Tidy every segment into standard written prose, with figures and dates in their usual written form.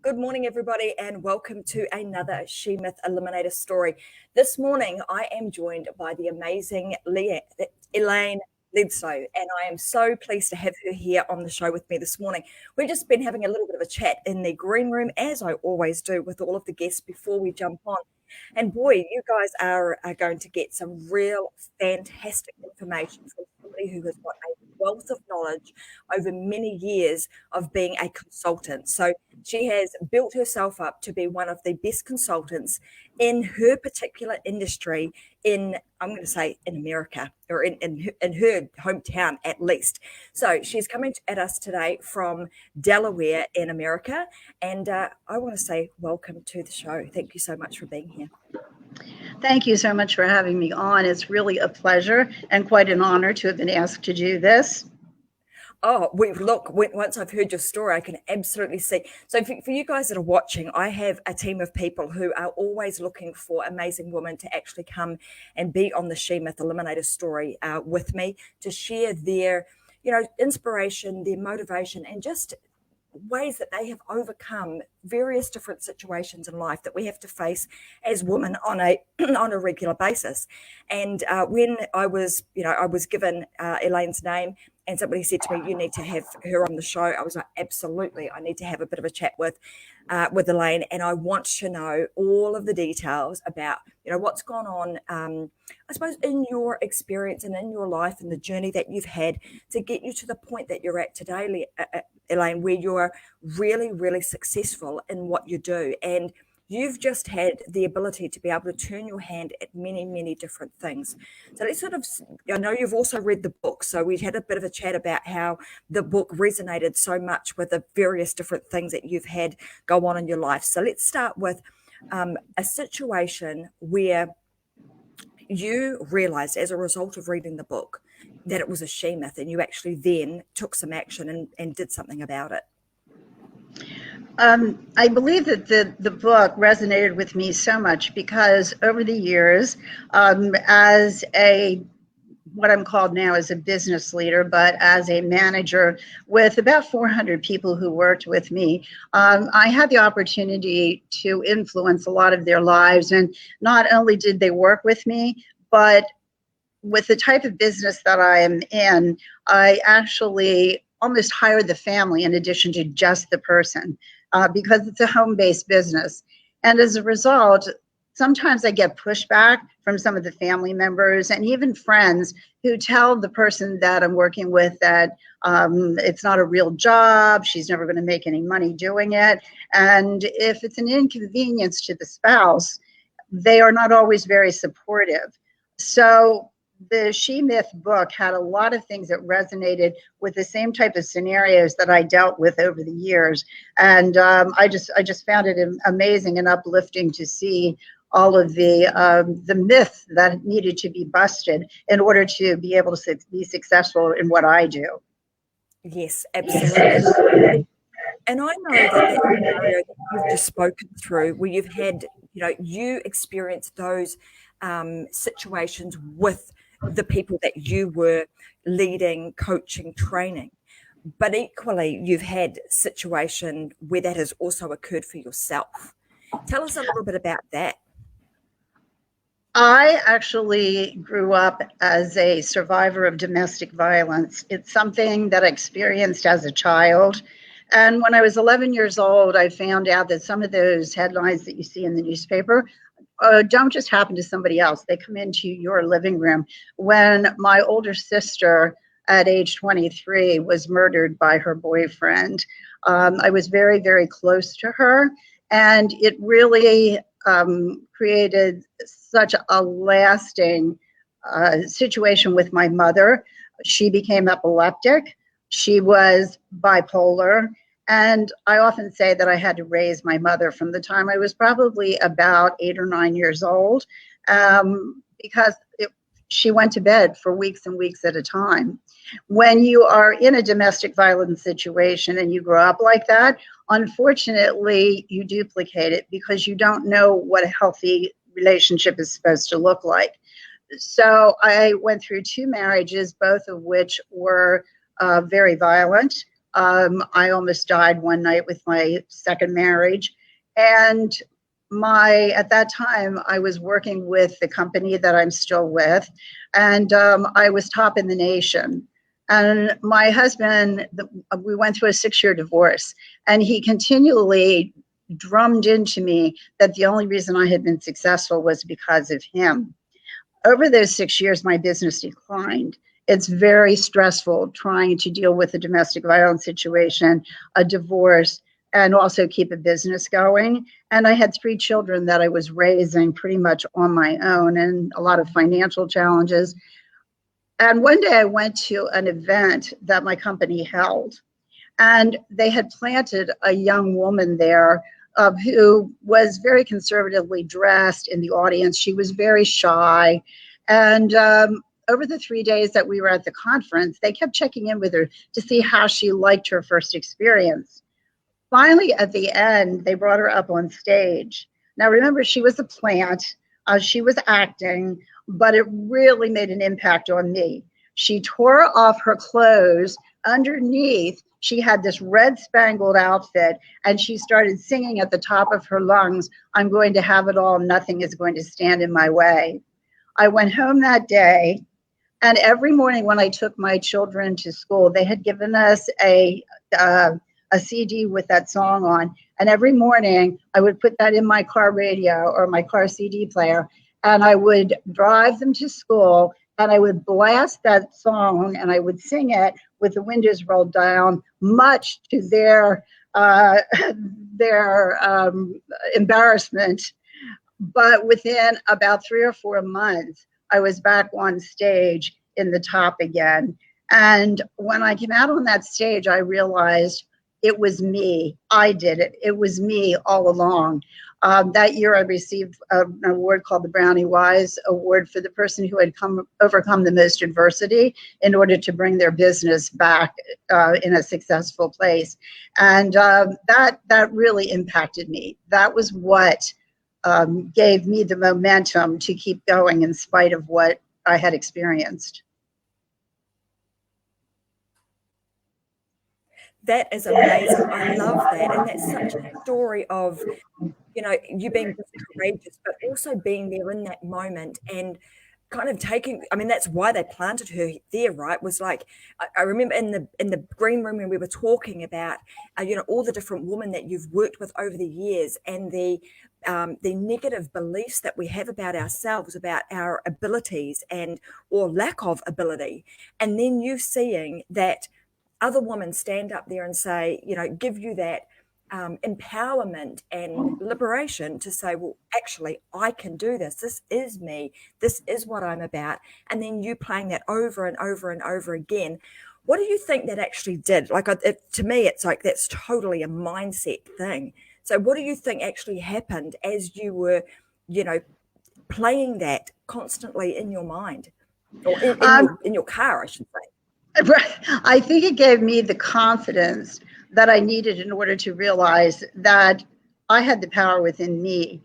Good morning, everybody, and welcome to another She Myth Eliminator story. This morning, I am joined by the amazing Elaine Bledsoe, and I am so pleased to have her here on the show with me this morning. We've just been having a little bit of a chat in the green room, as I always do with all of the guests before we jump on. And boy, you guys are going to get some real fantastic information from somebody who has got a wealth of knowledge over many years of being a consultant. So she has built herself up to be one of the best consultants in her particular industry I'm going to say in America, or in her hometown at least. So she's coming at us today from Delaware in America. And I want to say welcome to the show. Thank you so much for being here. Thank you so much for having me on. It's really a pleasure and quite an honor to have been asked to do this. Oh, once I've heard your story, I can absolutely see. So for you guys that are watching, I have a team of people who are always looking for amazing women to actually come and be on the She Myth Eliminator story with me to share their, inspiration, their motivation, and just ways that they have overcome various different situations in life that we have to face as women on a on a regular basis. And when I was given Elaine's name, and somebody said to me, "You need to have her on the show," I was like, "Absolutely, I need to have a bit of a chat with Elaine, and I want to know all of the details about what's gone on, I suppose, in your experience and in your life and the journey that you've had to get you to the point that you're at today, Elaine, where you're really, really successful in what you do." And you've just had the ability to be able to turn your hand at many, many different things. So let's I know you've also read the book. So we had a bit of a chat about how the book resonated so much with the various different things that you've had go on in your life. So let's start with a situation where you realized as a result of reading the book that it was a she myth, and you actually then took some action and did something about it. I believe that the book resonated with me so much because over the years, as what I'm called now as a business leader, but as a manager with about 400 people who worked with me, I had the opportunity to influence a lot of their lives. And not only did they work with me, but with the type of business that I am in, I actually almost hired the family in addition to just the person. Because it's a home-based business. And as a result, sometimes I get pushback from some of the family members and even friends who tell the person that I'm working with that it's not a real job, she's never going to make any money doing it. And if it's an inconvenience to the spouse, they are not always very supportive. So the She Myth book had a lot of things that resonated with the same type of scenarios that I dealt with over the years. And I just found it amazing and uplifting to see all of the myths that needed to be busted in order to be able to be successful in what I do. Yes, absolutely. And I know that scenario that you've just spoken through, where you've had, you experienced those situations with the people that you were leading, coaching, training. But equally, you've had a situation where that has also occurred for yourself. Tell us a little bit about that. I actually grew up as a survivor of domestic violence. It's something that I experienced as a child. And when I was 11 years old, I found out that some of those headlines that you see in the newspaper don't just happen to somebody else. They come into your living room. When my older sister at age 23 was murdered by her boyfriend, I was very, very close to her. And it really created such a lasting situation with my mother. She became epileptic. She was bipolar. And I often say that I had to raise my mother from the time I was probably about 8 or 9 years old, because she went to bed for weeks and weeks at a time. When you are in a domestic violence situation and you grow up like that, unfortunately, you duplicate it because you don't know what a healthy relationship is supposed to look like. So I went through 2 marriages, both of which were very violent. I almost died one night with my second marriage. And at that time, I was working with the company that I'm still with, and I was top in the nation. And my husband, we went through a 6-year divorce, and he continually drummed into me that the only reason I had been successful was because of him. Over those 6 years, my business declined. It's very stressful trying to deal with a domestic violence situation, a divorce, and also keep a business going. And I had 3 children that I was raising pretty much on my own, and a lot of financial challenges. And one day I went to an event that my company held, and they had planted a young woman there who was very conservatively dressed in the audience. She was very shy. And over the 3 days that we were at the conference, they kept checking in with her to see how she liked her first experience. Finally, at the end, they brought her up on stage. Now, remember, she was a plant. She was acting, but it really made an impact on me. She tore off her clothes. Underneath, she had this red spangled outfit, and she started singing at the top of her lungs, "I'm going to have it all. Nothing is going to stand in my way." I went home that day, and every morning when I took my children to school, they had given us a CD with that song on. And every morning I would put that in my car radio or my car CD player, and I would drive them to school, and I would blast that song, and I would sing it with the windows rolled down, much to their embarrassment. But within about 3 or 4 months, I was back on stage in the top again. And when I came out on that stage, I realized it was me. I did it. It was me all along. That year, I received an award called the Brownie Wise Award for the person who had overcome the most adversity in order to bring their business back in a successful place. And that really impacted me. That was what gave me the momentum to keep going in spite of what I had experienced. That is amazing. I love that. And that's such a story of, you being just courageous, but also being there in that moment and kind of taking, I mean, that's why they planted her there, right? Was like, I remember in the green room when we were talking about, all the different women that you've worked with over the years, and the negative beliefs that we have about ourselves, about our abilities or lack of ability. And then you seeing that other women stand up there and say, give you that empowerment and liberation to say, well, actually, I can do this. This is me. This is what I'm about. And then you playing that over and over and over again. What do you think that actually did? Like, to me, it's like that's totally a mindset thing. So what do you think actually happened as you were, playing that constantly in your mind, or in your car, I should say? I think it gave me the confidence that I needed in order to realize that I had the power within me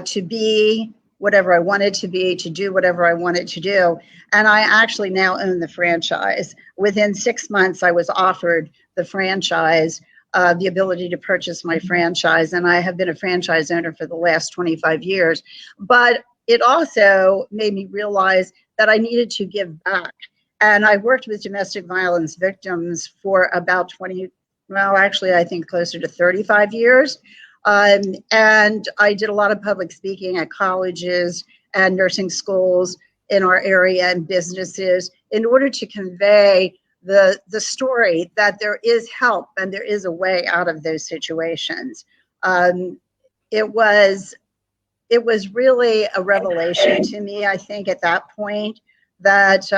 to be whatever I wanted to be, to do whatever I wanted to do. And I actually now own the franchise. Within 6 months, I was offered the franchise, the ability to purchase my franchise. And I have been a franchise owner for the last 25 years. But it also made me realize that I needed to give back. And I worked with domestic violence victims for about 20, well, actually, I think closer to 35 years. And I did a lot of public speaking at colleges and nursing schools in our area and businesses in order to convey the story that there is help and there is a way out of those situations. It was really a revelation to me, I think, at that point, that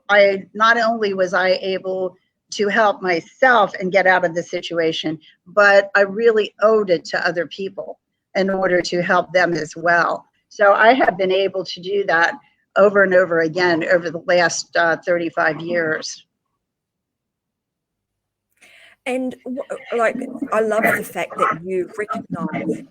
I not only was I able to help myself and get out of the situation, but I really owed it to other people in order to help them as well. So I have been able to do that over and over again over the last 35 years. And like, I love the fact that you recognize,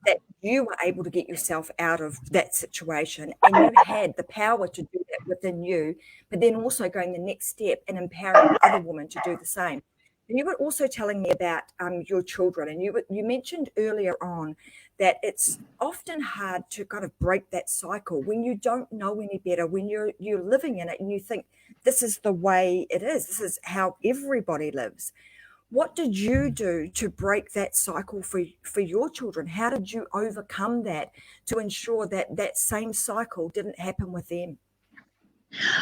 that you were able to get yourself out of that situation, and you had the power to do that within you, but then also going the next step and empowering other women to do the same. And you were also telling me about your children, and you mentioned earlier on that it's often hard to kind of break that cycle when you don't know any better, when you're living in it and you think this is the way it is, this is how everybody lives. What did you do to break that cycle for your children? How did you overcome that to ensure that that same cycle didn't happen with them?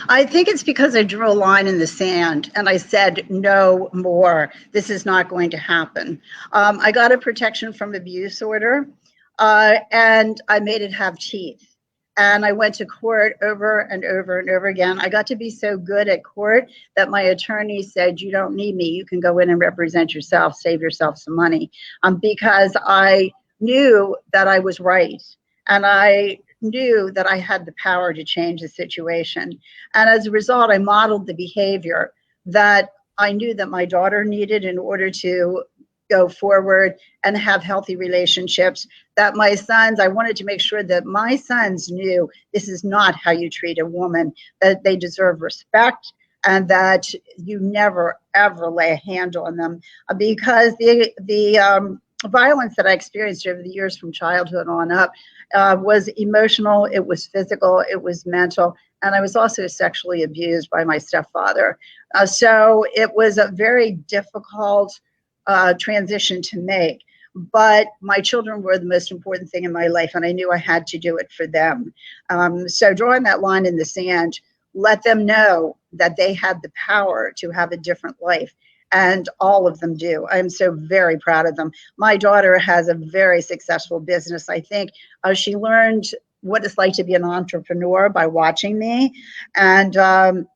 I think it's because I drew a line in the sand and I said, no more. This is not going to happen. I got a protection from abuse order, and I made it have teeth. And I went to court over and over and over again. I got to be so good at court that my attorney said, you don't need me. You can go in and represent yourself, save yourself some money. Because I knew that I was right. And I knew that I had the power to change the situation. And as a result, I modeled the behavior that I knew that my daughter needed in order to go forward and have healthy relationships. That my sons, I wanted to make sure that my sons knew this is not how you treat a woman, that they deserve respect, and that you never, ever lay a hand on them. Because the violence that I experienced over the years from childhood on up was emotional, it was physical, it was mental, and I was also sexually abused by my stepfather. So it was a very difficult transition to make. But my children were the most important thing in my life, and I knew I had to do it for them. So drawing that line in the sand, let them know that they had the power to have a different life. And all of them do. I'm so very proud of them. My daughter has a very successful business. I think she learned what it's like to be an entrepreneur by watching me, and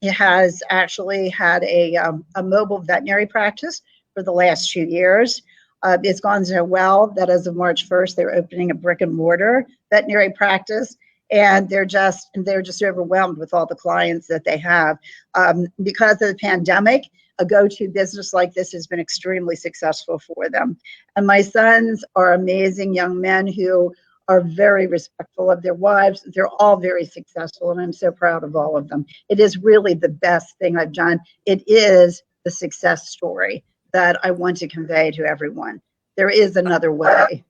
has actually had a mobile veterinary practice for the last 2 years. It's gone so well that as of March 1st, they're opening a brick and mortar veterinary practice. And they're just overwhelmed with all the clients that they have. Because of the pandemic, a go-to business like this has been extremely successful for them. And my sons are amazing young men who are very respectful of their wives. They're all very successful, and I'm so proud of all of them. It is really the best thing I've done. It is the success story that I want to convey to everyone. There is another way.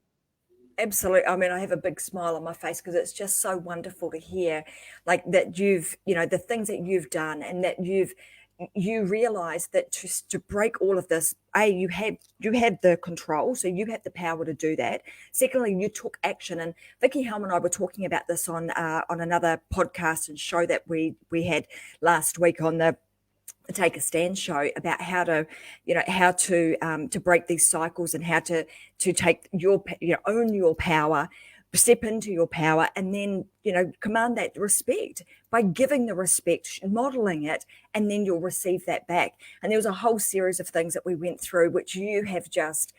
Absolutely. I mean, I have a big smile on my face because it's just so wonderful to hear, like, that you've, the things that you've done, and that you realize that to break all of this, you had the control, so you had the power to do that. Secondly, you took action, and Vicky Helm and I were talking about this on another podcast and show that we had last week on the Take a Stand show, about how to break these cycles, and how to take own your power, step into your power, and then command that respect by giving the respect, modeling it, and then you'll receive that back. And there was a whole series of things that we went through, which you have just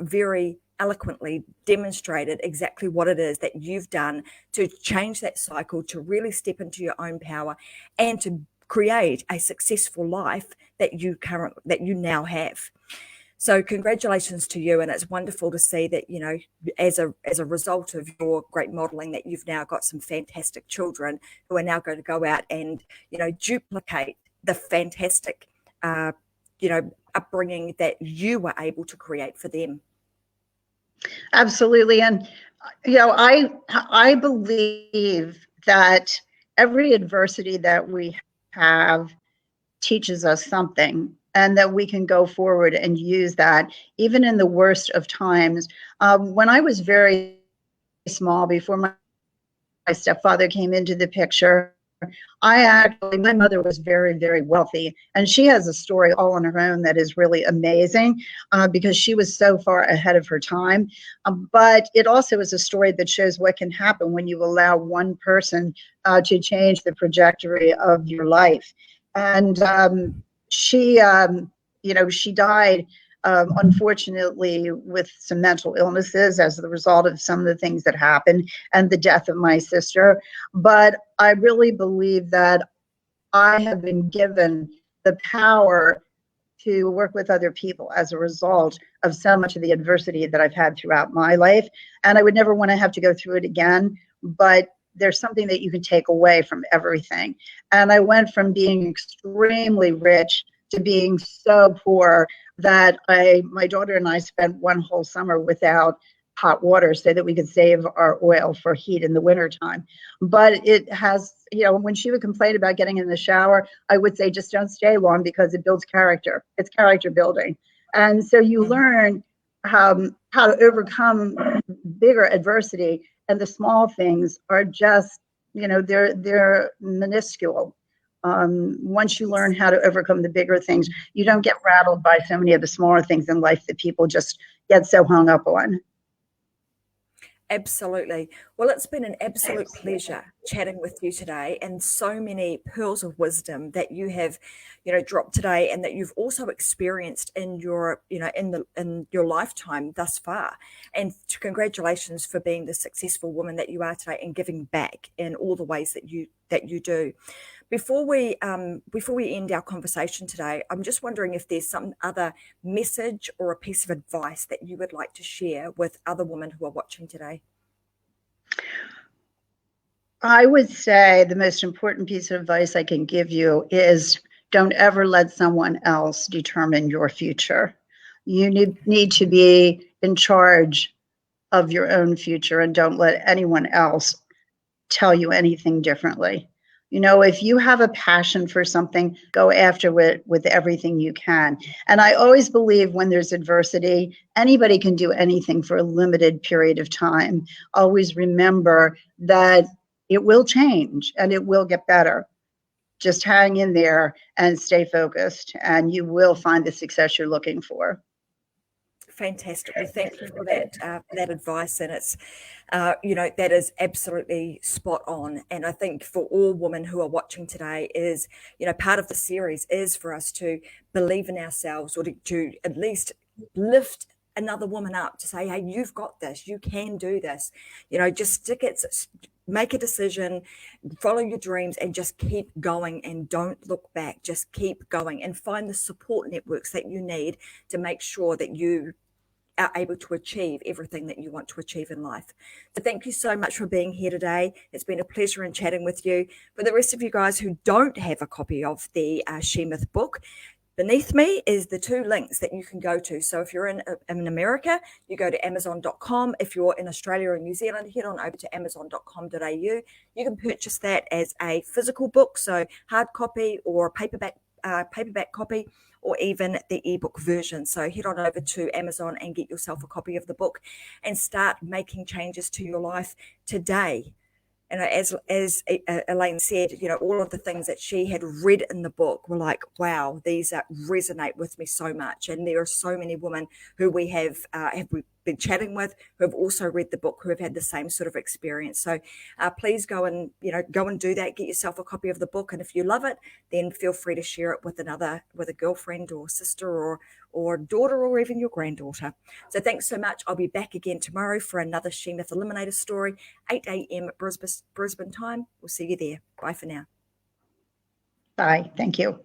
very eloquently demonstrated exactly what it is that you've done to change that cycle, to really step into your own power, and to create a successful life that you now have. So congratulations to you, and it's wonderful to see that as a result of your great modeling, that you've now got some fantastic children who are now going to go out and duplicate the fantastic upbringing that you were able to create for them. Absolutely. And I believe that every adversity that we have teaches us something, and that we can go forward and use that even in the worst of times. When I was very small, before my stepfather came into the picture, my mother was very, very wealthy, and she has a story all on her own that is really amazing, because she was so far ahead of her time. But it also is a story that shows what can happen when you allow one person to change the trajectory of your life. And she died, unfortunately, with some mental illnesses as the result of some of the things that happened, and the death of my sister. But I really believe that I have been given the power to work with other people as a result of so much of the adversity that I've had throughout my life. And I would never want to have to go through it again. But there's something that you can take away from everything. And I went from being extremely rich to being so poor that my daughter and I spent one whole summer without hot water so that we could save our oil for heat in the wintertime. But it has, when she would complain about getting in the shower, I would say, just don't stay long because it builds character. It's character building. And so you learn how to overcome bigger adversity, and the small things are just, they're minuscule. Once you learn how to overcome the bigger things, you don't get rattled by so many of the smaller things in life that people just get so hung up on. Absolutely. Well, it's been an absolute pleasure chatting with you today, and so many pearls of wisdom that you have, dropped today, and that you've also experienced in your, in your lifetime thus far. And congratulations for being the successful woman that you are today and giving back in all the ways that you do. Before we end our conversation today, I'm just wondering if there's some other message or a piece of advice that you would like to share with other women who are watching today. I would say the most important piece of advice I can give you is don't ever let someone else determine your future. You need to be in charge of your own future, and don't let anyone else tell you anything differently. If you have a passion for something, go after it with everything you can. And I always believe when there's adversity, anybody can do anything for a limited period of time. Always remember that it will change and it will get better. Just hang in there and stay focused, and you will find the success you're looking for. Fantastic. Well, thank you for that advice, and it's that is absolutely spot on. And I think for all women who are watching today is part of the series is for us to believe in ourselves, or to at least lift another woman up to say, hey, you've got this, you can do this. Just stick it, make a decision, follow your dreams, and just keep going, and don't look back. Just keep going and find the support networks that you need to make sure that you are able to achieve everything that you want to achieve in life. So thank you so much for being here today. It's been a pleasure in chatting with you. For the rest of you guys who don't have a copy of the She Myth book, beneath me is the 2 links that you can go to. So if you're in America, you go to amazon.com. If you're in Australia or New Zealand, head on over to amazon.com.au. You can purchase that as a physical book, so hard copy or paperback copy, or even the ebook version. So head on over to Amazon and get yourself a copy of the book and start making changes to your life today. And as Elaine said, all of the things that she had read in the book were like, wow, these resonate with me so much. And there are so many women who we have been chatting with who have also read the book, who have had the same sort of experience. So please go and do that. Get yourself a copy of the book, and if you love it, then feel free to share it with a girlfriend or sister or daughter, or even your granddaughter. So thanks so much. I'll be back again tomorrow for another She Myth Eliminator story, 8 a.m. Brisbane time. We'll see you there. Bye for now. Bye. Thank you.